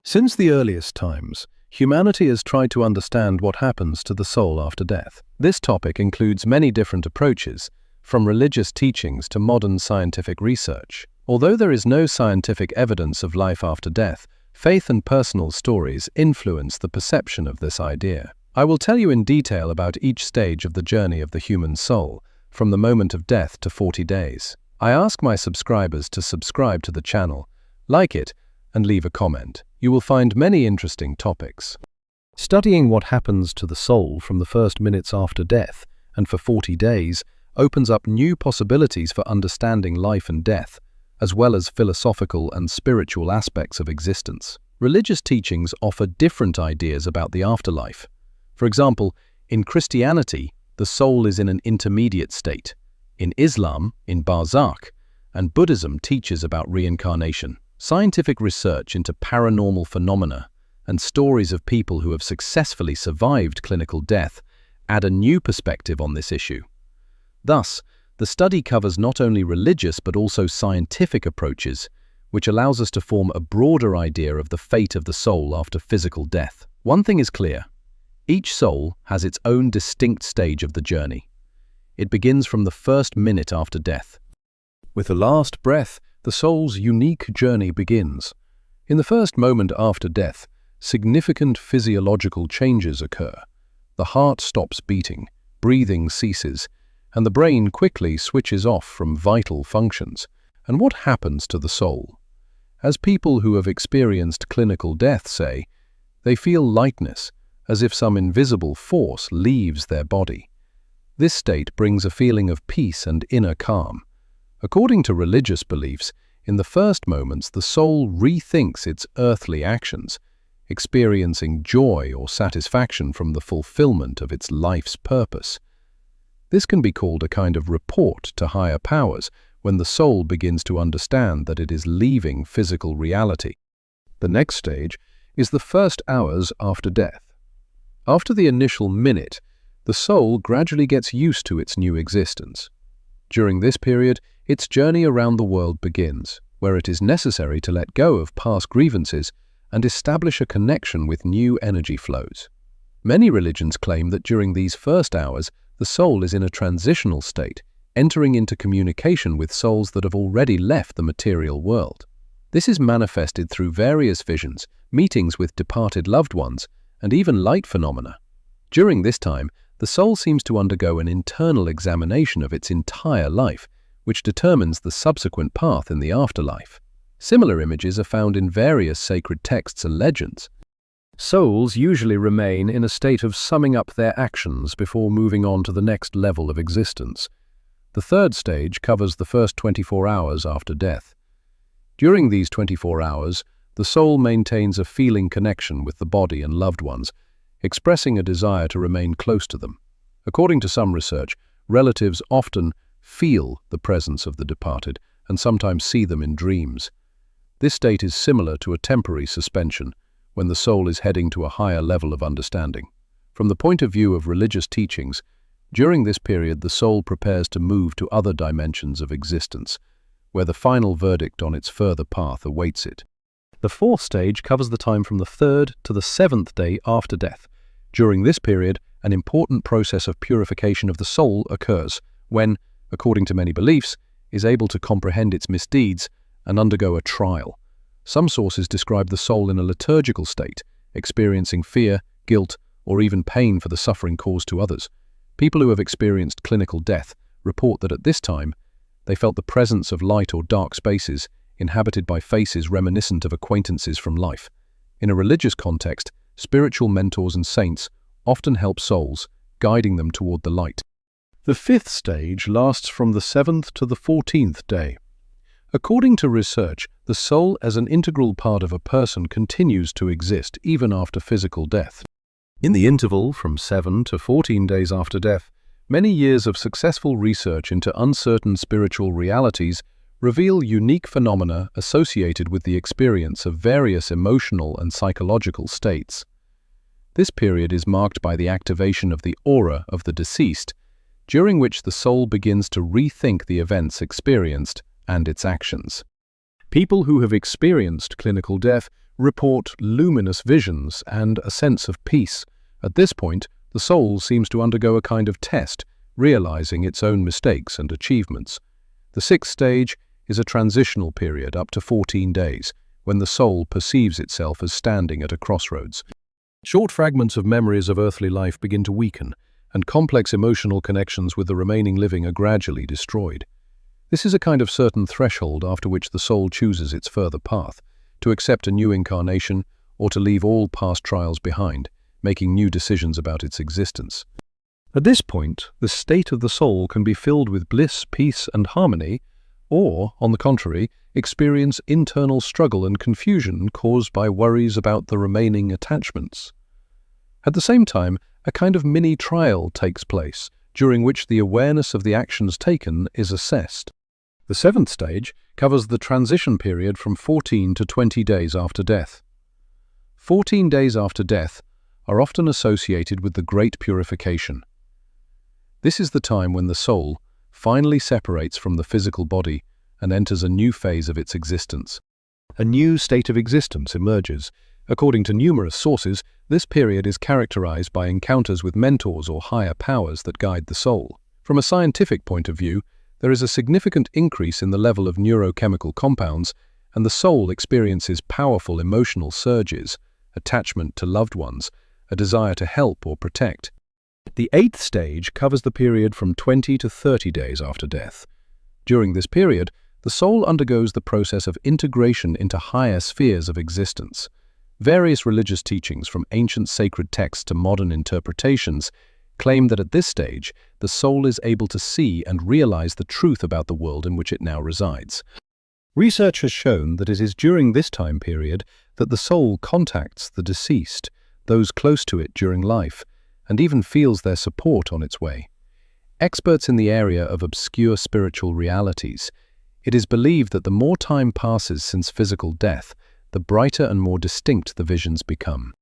Since the earliest times, humanity has tried to understand what happens to the soul after death. This topic includes many different approaches, from religious teachings to modern scientific research. Although there is no scientific evidence of life after death, faith and personal stories influence the perception of this idea. I will tell you in detail about each stage of the journey of the human soul, from the moment of death to 40 days. I ask my subscribers to subscribe to the channel, like it, and leave a comment. You will find many interesting topics. Studying what happens to the soul from the first minutes after death and for 40 days opens up new possibilities for understanding life and death, as well as philosophical and spiritual aspects of existence. Religious teachings offer different ideas about the afterlife. For example, in Christianity, the soul is in an intermediate state. In Islam, in barzakh, and Buddhism teaches about reincarnation. Scientific research into paranormal phenomena and stories of people who have successfully survived clinical death add a new perspective on this issue. Thus, the study covers not only religious but also scientific approaches, which allows us to form a broader idea of the fate of the soul after physical death. One thing is clear: each soul has its own distinct stage of the journey. It begins from the first minute after death. With the last breath, the soul's unique journey begins. In the first moment after death, significant physiological changes occur. The heart stops beating, breathing ceases, and the brain quickly switches off from vital functions. And what happens to the soul? As people who have experienced clinical death say, they feel lightness, as if some invisible force leaves their body. This state brings a feeling of peace and inner calm. According to religious beliefs, in the first moments the soul rethinks its earthly actions, experiencing joy or satisfaction from the fulfillment of its life's purpose. This can be called a kind of report to higher powers when the soul begins to understand that it is leaving physical reality. The next stage is the first hours after death. After the initial minute, the soul gradually gets used to its new existence. During this period, its journey around the world begins, where it is necessary to let go of past grievances and establish a connection with new energy flows. Many religions claim that during these first hours, the soul is in a transitional state, entering into communication with souls that have already left the material world. This is manifested through various visions, meetings with departed loved ones, and even light phenomena. During this time, the soul seems to undergo an internal examination of its entire life, which determines the subsequent path in the afterlife. Similar images are found in various sacred texts and legends. Souls usually remain in a state of summing up their actions before moving on to the next level of existence. The third stage covers the first 24 hours after death. During these 24 hours, the soul maintains a feeling connection with the body and loved ones, expressing a desire to remain close to them. According to some research, relatives often feel the presence of the departed and sometimes see them in dreams. This state is similar to a temporary suspension, when the soul is heading to a higher level of understanding. From the point of view of religious teachings, during this period the soul prepares to move to other dimensions of existence, where the final verdict on its further path awaits it. The fourth stage covers the time from the 3rd to the 7th day after death. During this period, an important process of purification of the soul occurs, when, according to many beliefs, is able to comprehend its misdeeds and undergo a trial. Some sources describe the soul in a liturgical state, experiencing fear, guilt, or even pain for the suffering caused to others. People who have experienced clinical death report that at this time, they felt the presence of light or dark spaces inhabited by faces reminiscent of acquaintances from life. In a religious context, spiritual mentors and saints often help souls, guiding them toward the light. The 5th stage lasts from the 7th to the 14th day. According to research, the soul as an integral part of a person continues to exist even after physical death. In the interval from 7 to 14 days after death, many years of successful research into uncertain spiritual realities reveal unique phenomena associated with the experience of various emotional and psychological states. This period is marked by the activation of the aura of the deceased, during which the soul begins to rethink the events experienced and its actions. People who have experienced clinical death report luminous visions and a sense of peace. At this point, the soul seems to undergo a kind of test, realizing its own mistakes and achievements. The sixth stage is a transitional period up to 14 days, when the soul perceives itself as standing at a crossroads. Short fragments of memories of earthly life begin to weaken, and complex emotional connections with the remaining living are gradually destroyed. This is a kind of certain threshold after which the soul chooses its further path, to accept a new incarnation or to leave all past trials behind, making new decisions about its existence. At this point, the state of the soul can be filled with bliss, peace, and harmony, or, on the contrary, experience internal struggle and confusion caused by worries about the remaining attachments. At the same time, a kind of mini-trial takes place, during which the awareness of the actions taken is assessed. The seventh stage covers the transition period from 14 to 20 days after death. 14 days after death are often associated with the Great Purification. This is the time when the soul finally separates from the physical body and enters a new phase of its existence. A new state of existence emerges. According to numerous sources, this period is characterized by encounters with mentors or higher powers that guide the soul. From a scientific point of view, there is a significant increase in the level of neurochemical compounds, and the soul experiences powerful emotional surges, attachment to loved ones, a desire to help or protect. The eighth stage covers the period from 20 to 30 days after death. During this period, the soul undergoes the process of integration into higher spheres of existence. Various religious teachings, from ancient sacred texts to modern interpretations, claim that at this stage, the soul is able to see and realize the truth about the world in which it now resides. Research has shown that it is during this time period that the soul contacts the deceased, those close to it during life, and even feels their support on its way. Experts in the area of obscure spiritual realities, it is believed that the more time passes since physical death, the brighter and more distinct the visions become.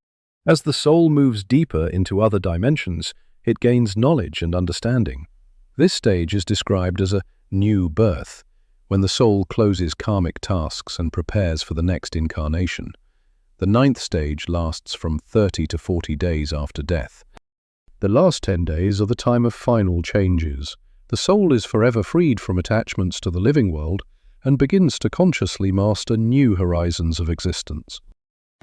As the soul moves deeper into other dimensions, it gains knowledge and understanding. This stage is described as a new birth, when the soul closes karmic tasks and prepares for the next incarnation. The ninth stage lasts from 30 to 40 days after death. The last 10 days are the time of final changes. The soul is forever freed from attachments to the living world and begins to consciously master new horizons of existence.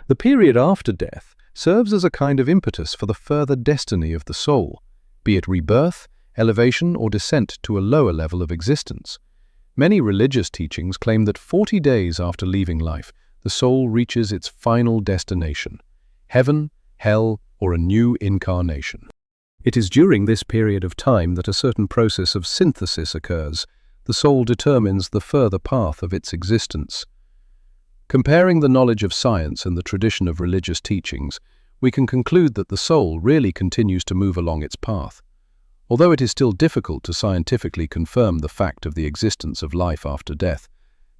The period after death serves as a kind of impetus for the further destiny of the soul, be it rebirth, elevation, or descent to a lower level of existence. Many religious teachings claim that 40 days after leaving life, the soul reaches its final destination, heaven, hell, or a new incarnation. It is during this period of time that a certain process of synthesis occurs. The soul determines the further path of its existence. Comparing the knowledge of science and the tradition of religious teachings, we can conclude that the soul really continues to move along its path. Although it is still difficult to scientifically confirm the fact of the existence of life after death,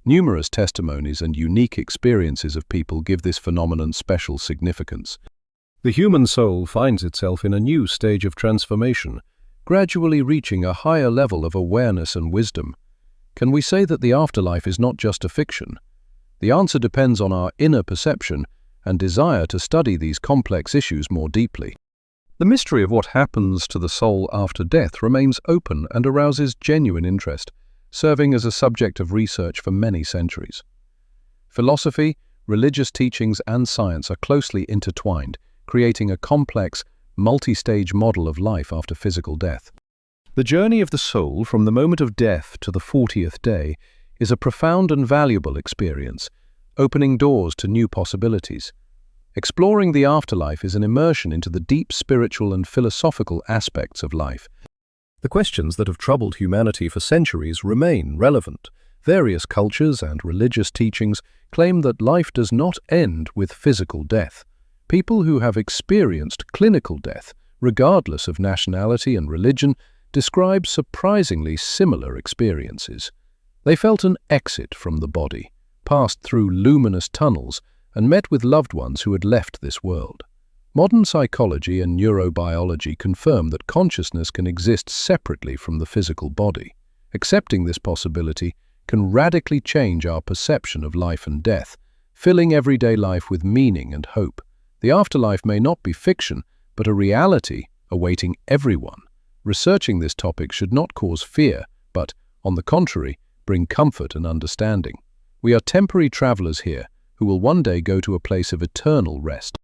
numerous testimonies and unique experiences of people give this phenomenon special significance. The human soul finds itself in a new stage of transformation, gradually reaching a higher level of awareness and wisdom. Can we say that the afterlife is not just a fiction? The answer depends on our inner perception and desire to study these complex issues more deeply. The mystery of what happens to the soul after death remains open and arouses genuine interest, serving as a subject of research for many centuries. Philosophy, religious teachings, and science are closely intertwined, creating a complex, multi-stage model of life after physical death. The journey of the soul from the moment of death to the 40th day is a profound and valuable experience, opening doors to new possibilities. Exploring the afterlife is an immersion into the deep spiritual and philosophical aspects of life. The questions that have troubled humanity for centuries remain relevant. Various cultures and religious teachings claim that life does not end with physical death. People who have experienced clinical death, regardless of nationality and religion, describe surprisingly similar experiences. They felt an exit from the body, passed through luminous tunnels, and met with loved ones who had left this world. Modern psychology and neurobiology confirm that consciousness can exist separately from the physical body. Accepting this possibility can radically change our perception of life and death, filling everyday life with meaning and hope. The afterlife may not be fiction, but a reality awaiting everyone. Researching this topic should not cause fear, but, on the contrary, bring comfort and understanding. We are temporary travelers here who will one day go to a place of eternal rest.